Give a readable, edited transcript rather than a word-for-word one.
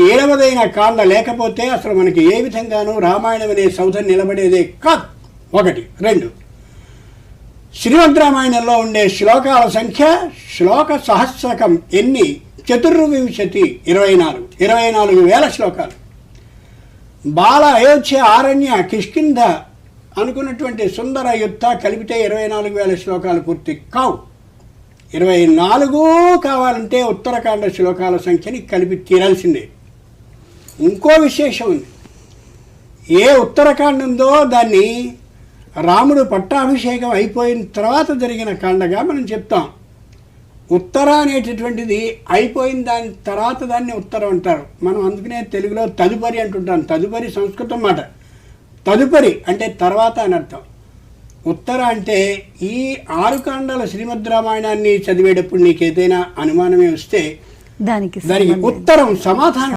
ఏడవదైన కాండ లేకపోతే అసలు మనకి ఏ విధంగానూ రామాయణం అనే సౌధం నిలబడేదే కాదు. ఒకటి. రెండు, శ్రీమద్ రామాయణంలో ఉండే శ్లోకాల సంఖ్య, శ్లోక సహస్రకం ఎన్ని? 24, 24,000 శ్లోకాలు. బాల, అయోధ్య, ఆరణ్య, కిష్కింధ అనుకున్నటువంటి సుందర యుద్ధ కలిపితే 24,000 శ్లోకాలు పూర్తి కావు. 24 కావాలంటే ఉత్తరకాండ శ్లోకాల సంఖ్యని కలిపి తీరాల్సిందే. ఇంకో విశేషం ఉంది. ఏ ఉత్తరకాండ ఉందో దాన్ని రాముడు పట్టాభిషేకం అయిపోయిన తర్వాత జరిగిన కాండగా మనం చెప్తాం. ఉత్తర అనేటటువంటిది అయిపోయిన దాని తర్వాత దాన్ని ఉత్తరం అంటారు. మనం అందుకనే తెలుగులో తదుపరి అంటుంటాం. తదుపరి సంస్కృతం మాట. తదుపరి అంటే తర్వాత అని అర్థం. ఉత్తర అంటే ఈ 6 కాండాల శ్రీమద్ రామాయణాన్ని చదివేటప్పుడు నీకు ఏదైనా అనుమానమే వస్తే దానికి ఉత్తరం సమాధానం